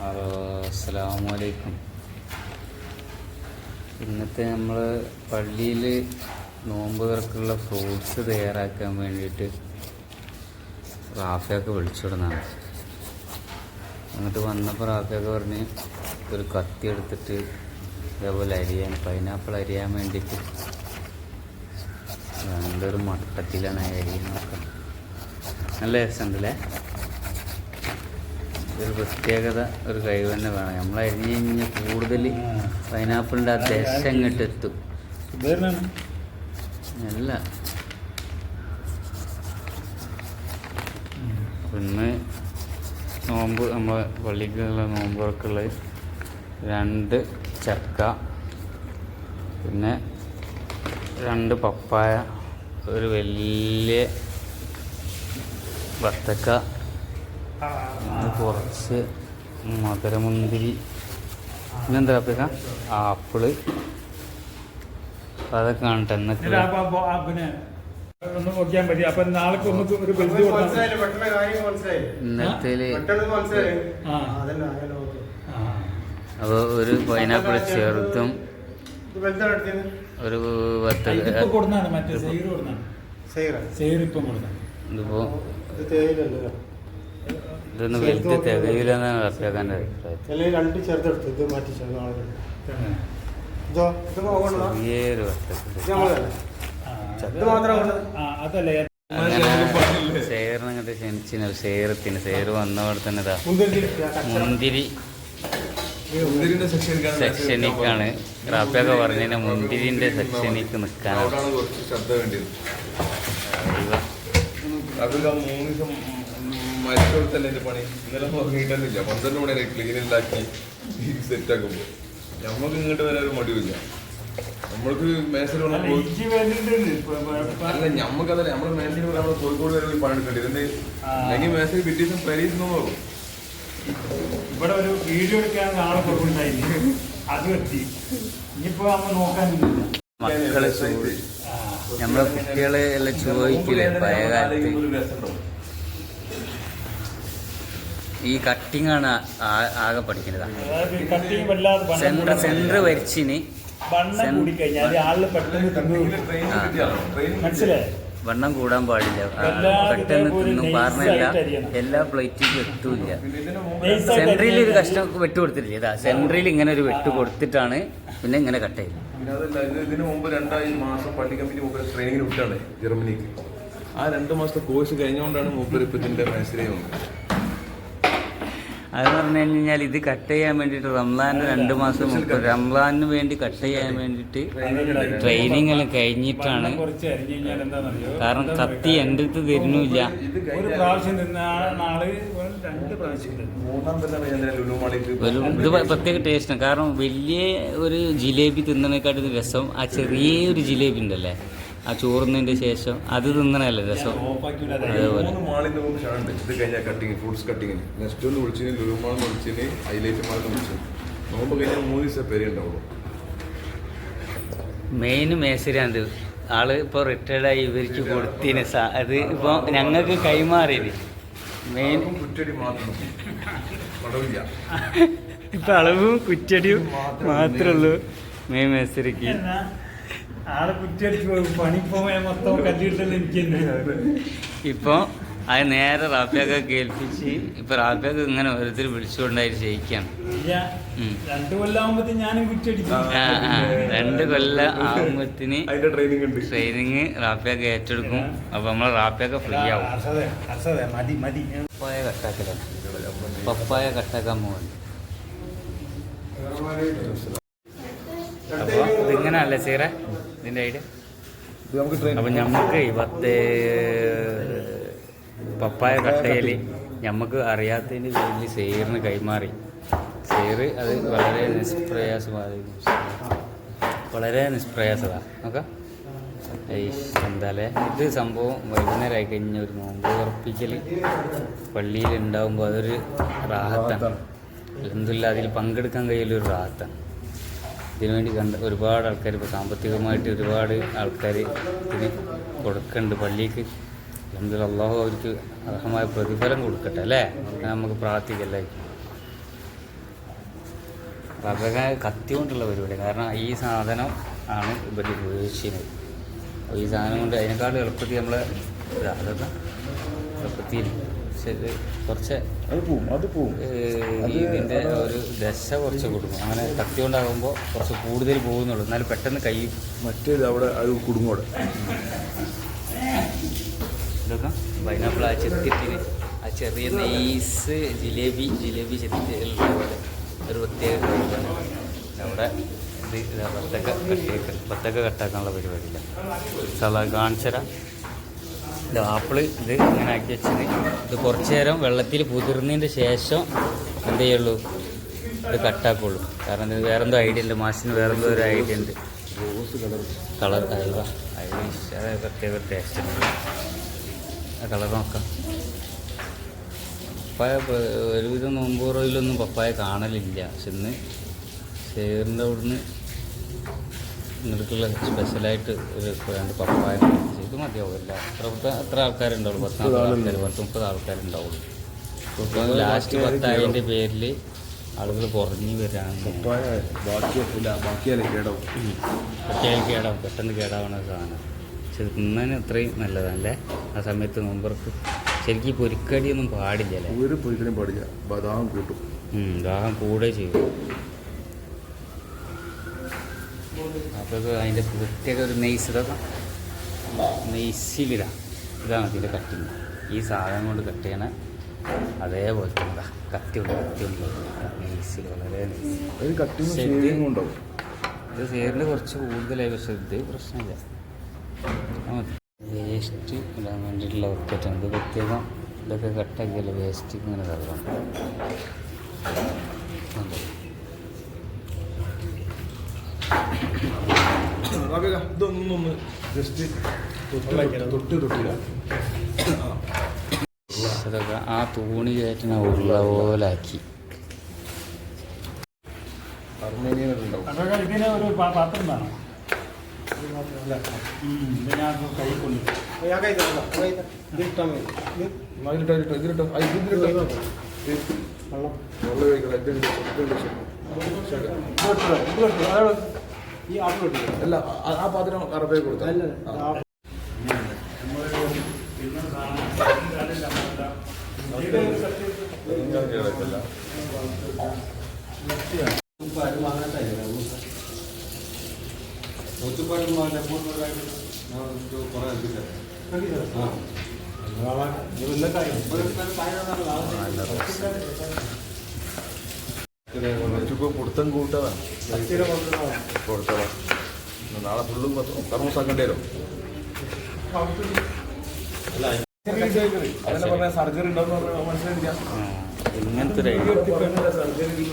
Hello, അസ്സലാമു അലൈക്കും. ഇന്നത്തെ നമ്മൾ പള്ളിയിൽ നോമ്പ് തുറക്കുള്ള ഫ്രൂട്ട്സ് തയ്യാറാക്കാൻ വേണ്ടിയിട്ട് റാഫയൊക്കെ വിളിച്ചിടുന്നതാണ്. എന്നിട്ട് വന്നപ്പോൾ റാഫയൊക്കെ പറഞ്ഞ് ഒരു കത്തി എടുത്തിട്ട് ഇതേപോലെ പൈനാപ്പിൾ അരിയാൻ വേണ്ടിയിട്ട് നല്ലൊരു മട്ടത്തിലാണ് അരിയുന്നതൊക്കെ. നല്ല രസമുണ്ടല്ലേ. ഒരു പ്രത്യേകത, ഒരു കഴിവ് തന്നെ വേണം. നമ്മൾ അരിഞ്ഞ് കഴിഞ്ഞാൽ കൂടുതൽ പൈനാപ്പിളിൻ്റെ ആ ദശ അങ്ങോട്ട് എത്തും. അല്ല, പിന്നെ നോമ്പ് നമ്മൾ പള്ളിക്കുള്ള നോമ്പ് തുറക്കുള്ള 2 ചക്ക, പിന്നെ 2 പപ്പായ, ഒരു വലിയ വത്തക്ക, കുറച്ച് മധുരമുന്തിരി, പിന്നെന്താ അപ്പേക്ക ആപ്പിള്, അതൊക്കെ കാണട്ടെ. ഇന്നത്തെ അപ്പോൾ ഒരു പൈനാപ്പിൾ ചെറുതും ഒരു ഇതിപ്പോ ഇതൊന്ന് വലുത് തികയില്ലെന്നാണ് റഫിയാക്കാൻ്റെ അഭിപ്രായം. ചെറിയൊരു ഷെയറിനങ്ങോട്ട് ക്ഷണിച്ചിന്. ഷെയർ വന്നവിടെ തന്നെ ഇതാ മുന്തിരി സെക്ഷനിക്കാണ്. റാഫിയൊക്കെ പറഞ്ഞതിന് മുന്തിരിന്റെ സെക്ഷനിക്ക് നിൽക്കാനാണ്. മരിച്ചോടത്തല്ലേ എൻ്റെ പണി. ഇന്നലെ നോക്കിയിട്ടല്ല 12 മണി ക്ലീൻ ഉണ്ടാക്കി സെറ്റാക്കുമ്പോൾ നമ്മൾക്ക് ഇങ്ങോട്ട് വരാൻ ഒരു മടിയില്ല. നമ്മൾക്ക് മേശയിൽ അല്ല, ഞമ്മക്കതല്ല, നമ്മള് മേശയിൽ നമ്മൾ കോഴിക്കോട് വരെ പോയി പണിയെടുക്കേണ്ടി ഇതിന്റെ അല്ലെങ്കിൽ മേശയിൽ പിറ്റീസും പ്രരീസും പോകും. ഇവിടെ ഒരു വീഡിയോ എടുക്കാൻ ആളെ കുറവുണ്ടായില്ല, അത് എത്തി. ഇനിയിപ്പോ നമ്മൾ നോക്കാനില്ല. മക്കള് നമ്മളെ കുട്ടികളെ എല്ലാം ചോദിക്കില്ലേ പഴയ കാലത്ത്. ഈ കട്ടിങ് ആണ് ആകെ പഠിക്കുന്നത്. സെന്റർ വരച്ചിന് വണ്ണം കൂടാൻ പാടില്ല, പെട്ടെന്ന് തിന്നും. പറഞ്ഞല്ല, എല്ലാ പ്ലേറ്റിലും എത്തൂല്ല. സെൻട്രയിൽ ഒരു കഷ്ണം വെട്ട് കൊടുത്തിട്ടില്ല. ഇതാ സെൻട്രയിൽ ഇങ്ങനെ ഒരു വെട്ട് കൊടുത്തിട്ടാണ് പിന്നെ ഇങ്ങനെ കട്ട് ചെയ്തത്. ഇതിന് മുമ്പ് 2 മാസം പള്ളി കമ്മിറ്റി ട്രെയിനിങ്ങിന് വിട്ടാണ് ജർമ്മനിക്ക്. ആ 2 മാസത്തെ കോഴ്സ് കഴിഞ്ഞുകൊണ്ടാണ് മൂപ്പര് ഇപ്പൊ ഇതിന്റെ മനസ്സിലായി വന്നത്. അതെന്ന് പറഞ്ഞു കഴിഞ്ഞാൽ ഇത് കട്ട് ചെയ്യാൻ വേണ്ടിയിട്ട് റംസാൻ്റെ 2 മാസം മുമ്പ് റംസാനിന് വേണ്ടി കട്ട് ചെയ്യാൻ വേണ്ടിയിട്ട് ട്രെയിനിങ് എല്ലാം കഴിഞ്ഞിട്ടാണ്. കാരണം കത്തി എൻ്റെ അടുത്ത് തരുന്നില്ല. ഇത് പ്രത്യേക ടേസ്റ്റാണ്. കാരണം വലിയ ഒരു ജിലേബി തിന്നണേക്കാട്ടി രസം ആ ചെറിയൊരു ജിലേബി ഉണ്ടല്ലേ, ആ ചോറുന്നതിന്റെ ശേഷം അത് തിന്നണല്ലേ രസം. അതേപോലെ ഫ്രൂട്ട്സ് കട്ടിങ്ങിന് നെക്സ്റ്റ് ഒന്ന് വിളിച്ചിന്, ലുലുമാളെന്ന് വിളിച്ചിന്, ഹൈലൈറ്റ് മാളെന്ന് വിളിച്ചു. നോമ്പ് കഴിഞ്ഞാൽ 3 ദിവസം പേര് ഉണ്ടാവുള്ളൂ. മെയിൻ മേശരിയാണ് ആള്. ഇപ്പോൾ റിട്ടയർഡായി ഇവർക്ക് കൊടുത്തിന്. അത് ഇപ്പോൾ ഞങ്ങൾക്ക് കൈമാറിയത് മെയിൻ കുറ്റടി മാത്രം പടവില്ല. ഇപ്പൊ അളവും കുറ്റടിയും മാത്രമേ ഉള്ളൂ മെയിൻ മേശരിക്ക്. ഇപ്പൊ അത് നേരെ റാഫിയൊക്കെ കേൾപ്പിച്ച് ഇപ്പൊ റാഫിയൊക്കെ ഇങ്ങനെ ഓരോരുത്തർ വിളിച്ചുകൊണ്ടായിട്ട് ചെയ്യിക്കാണ്. 2 കൊല്ലം ആകുമ്പത്തിന് ട്രെയിനിങ് റാഫിയൊക്കെ ഏറ്റെടുക്കും. അപ്പൊ നമ്മളെ റാഫിയൊക്കെ ഫ്രീ ആവും. പപ്പായ കട്ടാക്കലാണ്, പപ്പായ കട്ടാക്കാൻ പോകുന്നു. അപ്പോൾ ഇതിങ്ങനല്ലേ സീറ ഇതിൻ്റെ ഐഡിയ. അപ്പം നമുക്ക് 10 പപ്പായ കട്ടയിൽ നമുക്ക് അറിയാത്തതിൻ്റെ പേരിൽ സേറിന് കൈമാറി. സേറ് അത് വളരെ നിഷ്പ്രയാസമാണ്. നോക്കാം എന്തായാലേ ഇത് സംഭവം. വൈകുന്നേരമായി കഴിഞ്ഞ ഒരു നോമ്പ് ഉറപ്പിക്കൽ പള്ളിയിലുണ്ടാകുമ്പോൾ അതൊരു റാഹത്താണ്. എന്തില്ല, അതിൽ പങ്കെടുക്കാൻ കഴിയുള്ളൊരു റാഹത്താണ്. ഇതിനുവേണ്ടി ഒരുപാട് ആൾക്കാർ, ഇപ്പോൾ സാമ്പത്തികമായിട്ട് ഒരുപാട് ആൾക്കാർ ഇതിന് കൊടുക്കുന്നുണ്ട് പള്ളിക്ക്. എന്തെങ്കിലും അള്ളാഹു അവർക്ക് അർഹമായ പ്രതിഫലം കൊടുക്കട്ടെ അല്ലേ, നമുക്ക് പ്രാർത്ഥിക്കല്ലേ. അതൊക്കെ കത്തി കൊണ്ടുള്ള പരിപാടി. കാരണം ഈ സാധനം ആണ് ഇവർ ഉപയോഗിച്ചിരുന്നത്. അപ്പോൾ ഈ സാധനം കൊണ്ട് അതിനേക്കാളും എളുപ്പത്തിൽ നമ്മൾ അതൊക്കെ എളുപ്പത്തിൽ ശരി കുറച്ച് ഇതിൻ്റെ ഒരു ദശ കുറച്ച് കൊടുക്കും. അങ്ങനെ കത്തി കൊണ്ടാകുമ്പോൾ കുറച്ച് കൂടുതൽ പോകുന്നുള്ളൂ, എന്നാലും പെട്ടെന്ന് കൈ മറ്റേത് അവിടെ അത് കുടുങ്ങോടെ. ഇതൊക്കെ പൈനാപ്പിൾ ആ ചെത്തിട്ടിന് ആ ചെറിയ നെയ്സ് ജിലേബി ചെത്തിയുള്ള പോലെ ഒരു പ്രത്യേക കഴിവാണ്. അവിടെ ഇത് ബത്തക്ക കട്ടാക്കാനുള്ള പരിപാടിയില്ല. കാണിച്ചര ഇത് ആപ്പിള് ഇത് ഇങ്ങനെ ആക്കി വെച്ചത്. ഇത് കുറച്ച് നേരം വെള്ളത്തിൽ കുതിർന്നതിൻ്റെ ശേഷം എന്ത് ചെയ്യുള്ളൂ, ഇത് കട്ടാക്കുള്ളൂ. കാരണം ഇത് വേറെന്തോ ഐഡിയ ഉണ്ട്, മാഷിന് വേറെന്തോ ഒരു ഐഡിയ ഉണ്ട്. കളർ അത് പ്രത്യേക ടേസ്റ്റ് ഉണ്ട്. ആ കളർ നോക്കാം. പപ്പായ ഒരുവിധം നോമ്പൂറയിലൊന്നും പപ്പായ കാണലില്ല. പക്ഷെ ഇന്ന് ചേറിൻ്റെ അവിടുന്ന് നിങ്ങൾക്കുള്ള സ്പെഷ്യലായിട്ട് ഒരു രണ്ട് പപ്പായ ഇത് മതിയാവില്ല. എത്ര ആൾക്കാരുണ്ടാവുള്ളൂ? 10-30 ആൾക്കാരുണ്ടാവുള്ളൂ. ഇപ്പോൾ ലാസ്റ്റ് 10 പേരിൽ ആളുകൾ കുറഞ്ഞു വരാണ്. കേടാവും, പെട്ടെന്ന് കേടാവുന്ന സാധനം. പക്ഷെ തിന്നാൻ അത്രയും നല്ലതാണല്ലേ ആ സമയത്ത് നോമ്പർക്ക്. ശരിക്കും ഈ പൊരിക്കടിയൊന്നും പാടില്ല അല്ലേ? ഒരു പൊരിക്കടിയും പാടില്ല, ദാഹം കൂട്ടും. ദാഹം കൂടെ ചെയ്യും. അപ്പോൾ അതിൻ്റെ പ്രത്യേക ഒരു നെയ്സ്, ഇതൊക്കെ നെയ്സിലിടാം. ഇതാണ് അതിൻ്റെ കട്ടിങ്. ഈ സാധനം കൊണ്ട് കട്ട് ചെയ്യണ അതേപോലെ തന്നെ കത്തി ഉണ്ട് നെയ്സിൽ വളരെ ഉണ്ടാവും. ഇത് സേറിന് കുറച്ച് കൂടുതലായി, പക്ഷെ ഇത് പ്രശ്നമില്ല. വേസ്റ്റ് ഇടാൻ വേണ്ടിയിട്ടുള്ള ഒക്കെയാണ് ഇത് പ്രത്യേകം. ഇതൊക്കെ കട്ടാക്കിയല്ല വേസ്റ്റ് ഇങ്ങനെ തരണം. ഇതൊന്നൊന്ന് ജസ്റ്റ് തൊട്ടില്ല. അതൊക്കെ ആ തൂണി കയറ്റിന ഉള്ള പോലാക്കി. അതൊക്കെ ഇതിന് ഒരു പാത്രം വേണം. കൈ കൊണ്ട് അല്ല ആ പാത്രം അറബേ കൊടുത്താൽ കൊടുത്തം കൂട്ടതാണ് കൊടുത്തോളാം. നാളെ ഫുള്ളും കർമ്മസാക്കേണ്ടി വരും. അതന്നെ പറഞ്ഞ സർജറി ഉണ്ടെന്ന് പറഞ്ഞാൽ മനസ്സിലായില്ല. ഇങ്ങനത്തെ സർജറി